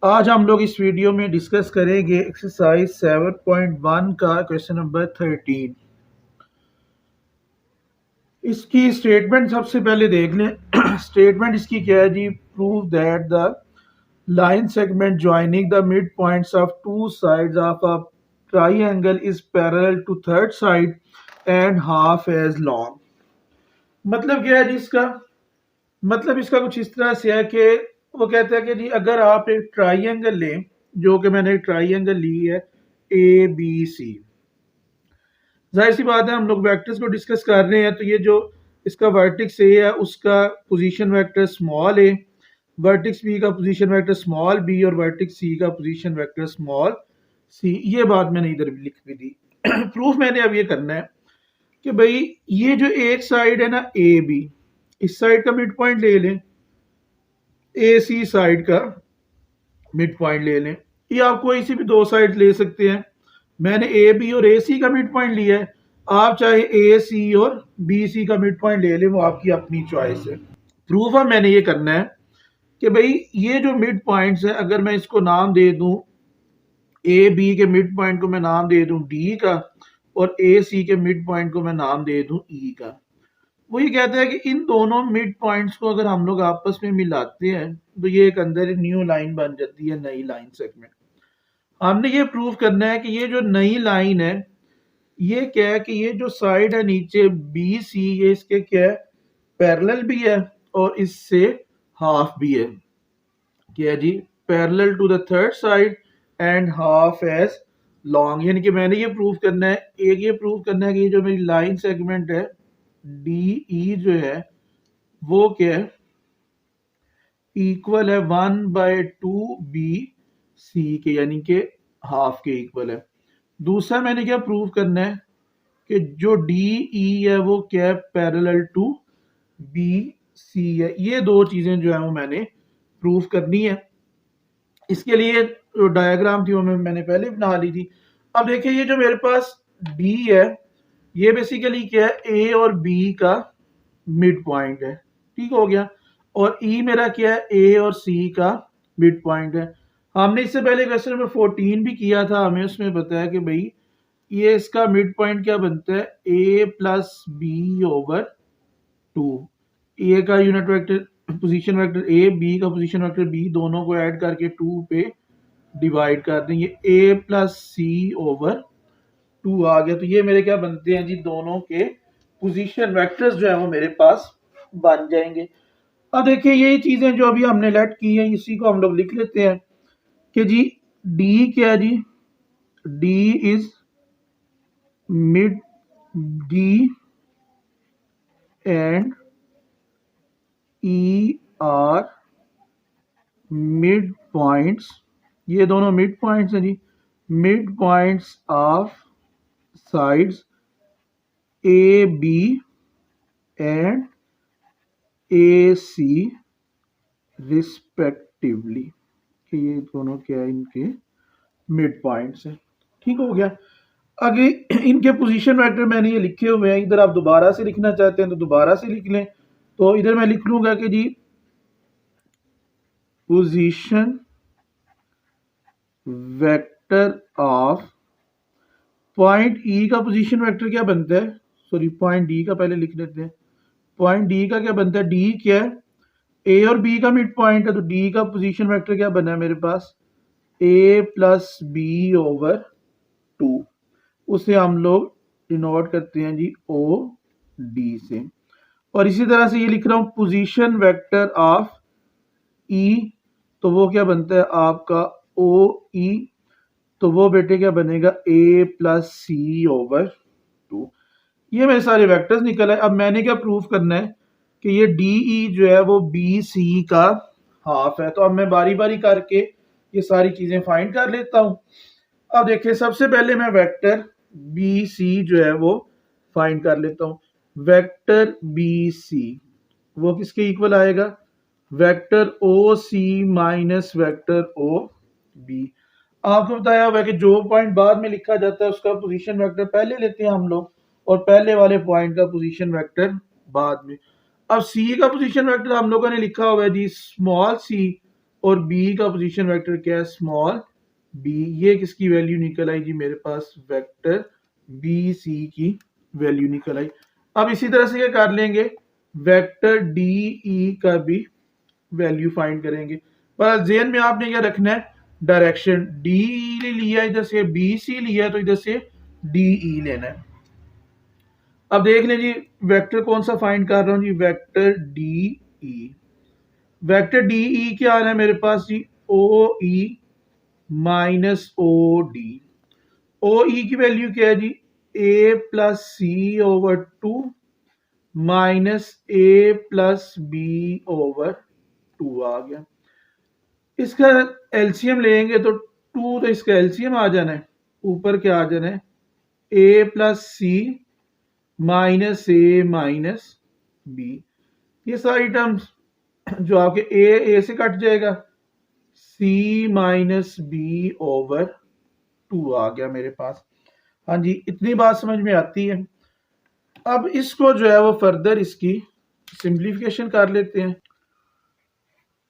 आज हम लोग इस वीडियो में डिस्कस करेंगे एक्सरसाइज 7.1 का क्वेश्चन नंबर 13। इसकी स्टेटमेंट सबसे पहले देख लें। स्टेटमेंट इसकी क्या है जी? Prove that the line segment joining the mid points of two sides of a triangle is parallel to third side and half as long. मतलब क्या है जी इसका? मतलब इसका कुछ इस तरह से है कि वो कहता है कि जी अगर आप एक ट्राइंगल लें, जो कि मैंने एक ट्राइंगल ली है ए बी सी। जाहिर सी बात है हम लोग वेक्टर्स को डिस्कस कर रहे हैं, तो ये जो इसका वर्टिक्स ए है उसका पोजीशन वेक्टर स्मॉल ए, वर्टिक्स बी का पोजीशन वेक्टर स्मॉल बी और वर्टिक्स सी का पोजीशन वेक्टर स्मॉल सी। ये बात मैंने इधर भी लिख भी दी। प्रूफ मैंने अब ये करना है कि भाई ये जो एक साइड है ना ए बी, इस साइड का मिड पॉइंट ले लें, ए सी साइड का मिड पॉइंट ले लें, ये आप कोई सी भी दो साइड ले सकते हैं। मैंने ए बी और ए सी का मिड पॉइंट लिया है, आप चाहे ए सी और बी सी का मिड पॉइंट ले लें, वो आपकी अपनी चॉइस है। प्रूफ अब मैंने ये करना है कि भाई ये जो मिड पॉइंट्स है, अगर मैं इसको नाम दे दूं, ए बी के मिड पॉइंट को मैं नाम दे दूं डी का और ए सी के मिड पॉइंट को मैं नाम दे दूं ई का, वो ये कहता है कि इन दोनों मिड पॉइंट्स को अगर हम लोग आपस में मिलाते हैं तो ये एक अंदर न्यू लाइन बन जाती है, नई लाइन सेगमेंट। हमने ये प्रूव करना है कि ये जो नई लाइन है, ये क्या है कि ये जो साइड है नीचे बी सी, ये इसके क्या है? पैरेलल भी है और इससे हाफ भी है। क्या है जी? Parallel to the third side and half as long. यानी कि मैंने ये प्रूव करना है, एक ये प्रूव करना है कि ये जो मेरी लाइन सेगमेंट है डी ई जो है वो क्या है? इक्वल है 1/2 बी सी के, यानी कि हाफ के इक्वल है। दूसरा मैंने क्या प्रूव करना है कि जो डी ई है वो क्या है? पैरेलल टू बी सी है। ये दो चीजें जो है वो मैंने प्रूव करनी है। इसके लिए जो डायग्राम थी वो मैंने पहले बना ली थी। अब देखिए ये जो मेरे पास डी है, ये बेसिकली क्या है? ए और बी का मिड पॉइंट है, ठीक हो गया। और ई मेरा क्या है? ए और सी का मिड पॉइंट है। हमने इससे पहले क्वेश्चन नंबर 14 भी किया था, हमें उसमें बताया कि भाई ये इसका मिड पॉइंट क्या बनता है? A plus B over 2। A का unit vector position vector A, B का पोजीशन वेक्टर बी, दोनों को ऐड करके 2 पे डिवाइड कर देंगे। ए प्लस सी ओवर 2 आ गया। तो ये मेरे क्या बनते हैं जी? दोनों के पोजीशन वेक्टर्स जो है वो मेरे पास बन जाएंगे। अब देखिए ये चीजें जो अभी हमने लेट की हैं, इसी को हम लोग लिख लेते हैं कि जी डी क्या है जी? D is mid D and E are mid points. ये दोनों मिड पॉइंट्स हैं जी, mid points of sides A B and A C respectively, कि ये दोनों क्या है? इनके मिड पॉइंट्स हैं। ठीक हो गया। आगे इनके पोजीशन वेक्टर मैंने ये लिखे हुए हैं, इधर आप दोबारा से लिखना चाहते हैं तो दोबारा से लिख लें। तो इधर मैं लिख लूंगा कि जी position vector of point E का पोजीशन वेक्टर क्या बनता है? सॉरी, पॉइंट डी का पहले लिख लेते हैं। पॉइंट डी का क्या बनता है? डी क्या है? ए और बी का मिड पॉइंट है, तो डी का पोजीशन वेक्टर क्या बना है मेरे पास? ए प्लस बी ओवर 2। उसे हम लोग डिनोट करते हैं जी ओ डी से। और इसी तरह से ये लिख रहा हूं पोजीशन वेक्टर ऑफ ई, तो वो क्या बनता है आपका? ओ ई। तो वो बेटे क्या बनेगा? ए प्लस सी ओवर 2। ये मेरे सारे वेक्टर्स निकल आए। अब मैंने क्या प्रूफ करना है कि ये डी ई जो है वो बी सी का हाफ है। तो अब मैं बारी बारी करके ये सारी चीजें फाइंड कर लेता हूं। अब देखिए सबसे पहले मैं वेक्टर बी सी जो है वो फाइंड कर लेता हूं। वेक्टर बी सी वो किसके इक्वल आएगा? वेक्टर ओ सी माइनस वेक्टर ओ बी। आपको बताया हुआ है कि जो पॉइंट बाद में लिखा जाता है उसका पोजीशन वेक्टर पहले लेते हैं हम लोग, और पहले वाले पॉइंट का पोजीशन वेक्टर बाद में। अब सी का पोजीशन वेक्टर हम लोगों ने लिखा हुआ है जी स्मॉल सी और बी का पोजीशन वेक्टर क्या है, स्मॉल बी। ये किसकी वैल्यू निकल आई जी, मेरे पास वेक्टर बी सी की वैल्यू निकल आई। अब इसी तरह से क्या कर लेंगे, वेक्टर डी ई का भी वैल्यू फाइंड करेंगे। पर जेन में आपने क्या रखना है, डायरेक्शन डी ई लिया इधर से, बी सी लिया तो इधर से डी ई लेना है। अब देख लें जी, वेक्टर कौन सा फाइंड कर रहा हूं जी, vector D E. Vector D E क्या आ रहा है मेरे पास जी, ओ ई माइनस ओ डी। ओ ई की वैल्यू क्या है जी, A plus C over two minus A plus B over two आ गया। इसका एलसीएम लेंगे तो टू, तो इसका एलसीएम आ जाना है, ऊपर क्या आ जाना है, A plus C minus A minus B. ये सारी टर्म्स जो आपके ए से कट जाएगा, सी माइनस बी ओवर टू आ गया मेरे पास। हाँ जी, इतनी बात समझ में आती है। अब इसको जो है वो फर्दर इसकी सिंप्लीफिकेशन कर लेते हैं।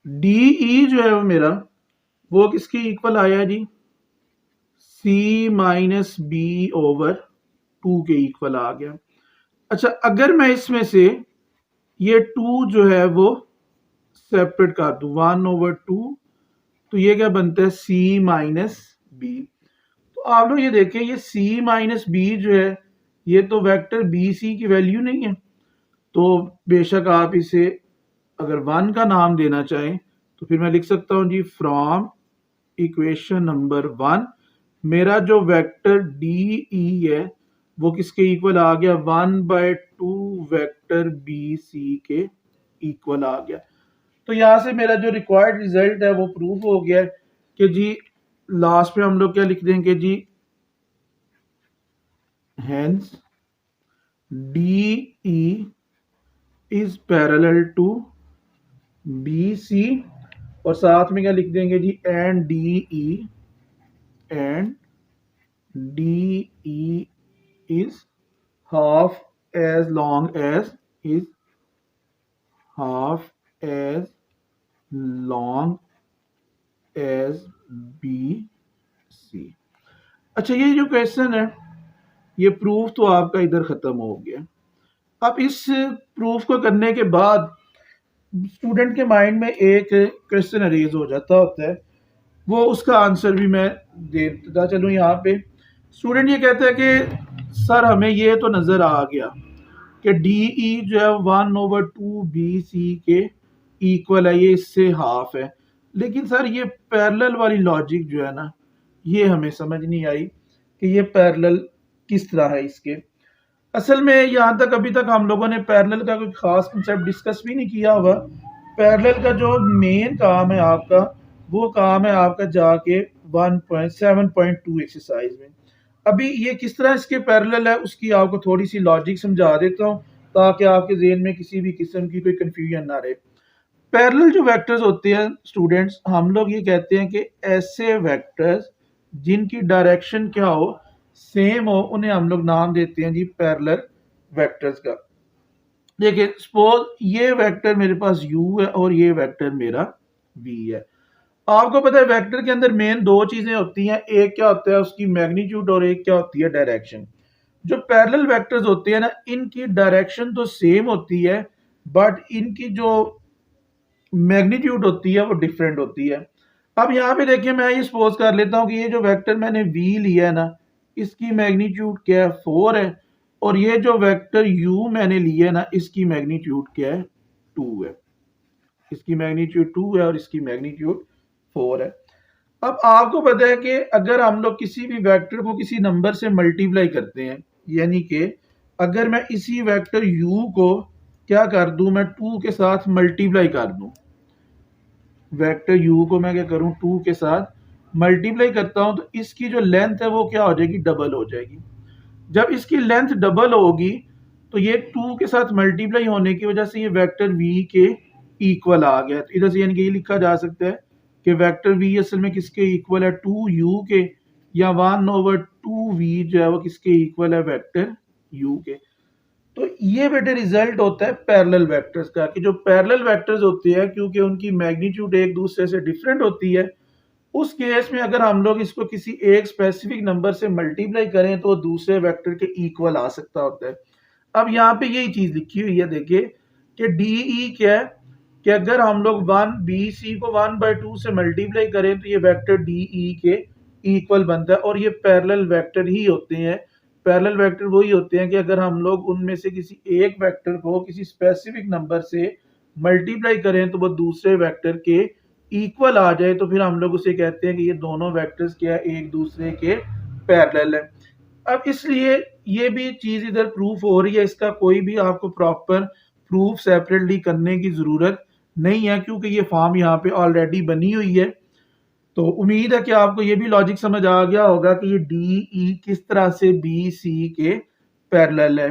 डी ई जो है वो मेरा, वो किसके इक्वल आया जी, सी माइनस बी ओवर टू के इक्वल आ गया। अच्छा, अगर मैं इसमें से ये टू जो है वो सेपरेट कर दूं, वन ओवर टू, तो ये क्या बनता है, सी माइनस बी। तो आप लोग ये देखें, ये सी माइनस बी जो है, ये तो वेक्टर बी सी की वैल्यू नहीं है। तो बेशक आप इसे अगर वन का नाम देना चाहें तो फिर मैं लिख सकता हूं जी, फ्रॉम इक्वेशन नंबर वन मेरा जो वेक्टर डी ई है वो किसके इक्वल आ गया, 1/2 वेक्टर बी सी के इक्वल आ गया। तो यहाँ से मेरा जो रिक्वायर्ड रिजल्ट है वो प्रूफ हो गया है कि जी लास्ट में हम लोग क्या लिख देंगे जी, hence D E is parallel to B C, और साथ में क्या लिख देंगे जी, and D E is half as long as is half as long as B C. अच्छा, ये जो क्वेश्चन है ये प्रूफ तो आपका इधर खत्म हो गया। अब इस प्रूफ को करने के बाद स्टूडेंट के माइंड में एक क्वेश्चन अरेज हो जाता होता है, वो उसका आंसर भी मैं देता चलूँ। यहाँ पे स्टूडेंट ये कहता है कि सर हमें ये तो नज़र आ गया कि डी ई जो है 1/2 बी सी के इक्वल है, ये इससे हाफ है, लेकिन सर ये पैरेलल वाली लॉजिक जो है ना, ये हमें समझ नहीं आई कि ये पैरेलल किस तरह है इसके। असल में यहाँ तक अभी तक हम लोगों ने पैरेलल का कोई खास कंसेप्ट डिस्कस भी नहीं किया हुआ। पैरेलल का जो मेन काम है आपका, वो काम है आपका जाके 1.7.2 एक्सरसाइज में। अभी ये किस तरह इसके पैरेलल है उसकी आपको थोड़ी सी लॉजिक समझा देता हूँ, ताकि आपके जेहन में किसी भी किस्म की कोई कंफ्यूजन ना रहे। पैरेलल जो वेक्टर्स होते हैं स्टूडेंट्स, हम लोग ये कहते हैं कि ऐसे वेक्टर्स जिनकी डायरेक्शन क्या हो, सेम हो, उन्हें हम लोग नाम देते हैं जी पैरेलल वेक्टर्स का। देखिए सपोज ये वेक्टर मेरे पास u है और ये वेक्टर मेरा v है। आपको पता है वेक्टर के अंदर मेन दो चीजें होती हैं, एक क्या होता है उसकी मैग्नीट्यूड और एक क्या होती है डायरेक्शन। जो पैरेलल वेक्टर्स होते हैं ना, इनकी डायरेक्शन तो सेम होती है, बट इनकी जो मैग्नीट्यूड होती है वो डिफरेंट होती है। अब यहाँ पे देखिए, मैं ये सपोज कर लेता हूँ कि ये जो वेक्टर मैंने v लिया है ना, इसकी मैग्नीट्यूड क्या है, 4 है, और ये जो वेक्टर u मैंने लिया है ना, इसकी मैग्नीट्यूड क्या है, 2 है। इसकी मैग्नीट्यूड 2 है और इसकी मैग्नीट्यूड 4 है। अब आपको पता है कि अगर हम लोग किसी भी वेक्टर को किसी नंबर से मल्टीप्लाई करते हैं, यानी कि अगर मैं इसी वेक्टर u को क्या कर दूं, मैं 2 के साथ मल्टीप्लाई कर दूं, वेक्टर u को मैं क्या करूं, 2 के साथ मल्टीप्लाई करता हूं, तो इसकी जो लेंथ है वो क्या हो जाएगी, डबल हो जाएगी। जब इसकी लेंथ डबल होगी तो ये 2 के साथ मल्टीप्लाई होने की वजह से ये वेक्टर v के इक्वल आ गया। तो इधर से यानी कि ये लिखा जा सकता है कि वेक्टर v असल में किसके इक्वल है, 2u के, या 1/2v जो है वो किसके इक्वल है, वेक्टर u के। तो ये बेटे रिजल्ट होता है पैरेलल वेक्टर्स का कि जो पैरेलल वेक्टर्स होते हैं क्योंकि उनकी मैग्नीट्यूड एक दूसरे से डिफरेंट होती है, उस केस में अगर हम लोग इसको किसी एक स्पेसिफिक नंबर से मल्टीप्लाई करें तो दूसरे वेक्टर के इक्वल आ सकता होता है। अब यहाँ पे यही चीज लिखी हुई है, देखिए कि डी ई क्या है कि अगर हम लोग वन बी सी को 1/2 से मल्टीप्लाई करें तो ये वेक्टर डी ई के इक्वल बनता है, और ये पैरेलल वेक्टर ही होते हैं। पैरेलल वेक्टर वही होते हैं कि अगर हम लोग उनमें से किसी एक वेक्टर को किसी स्पेसिफिक नंबर से मल्टीप्लाई करें तो वो दूसरे वेक्टर के इक्वल आ जाए तो फिर हम लोग उसे कहते हैं कि ये दोनों वेक्टर्स क्या है, एक दूसरे के पैरेलल है। अब इसलिए ये भी चीज इधर प्रूफ हो रही है, इसका कोई भी आपको प्रॉपर प्रूफ सेपरेटली करने की जरूरत नहीं है क्योंकि ये फॉर्म यहाँ पे ऑलरेडी बनी हुई है। तो उम्मीद है कि आपको ये भी लॉजिक समझ आ गया होगा कि ये डी ई किस तरह से बी सी के पैरेलल है।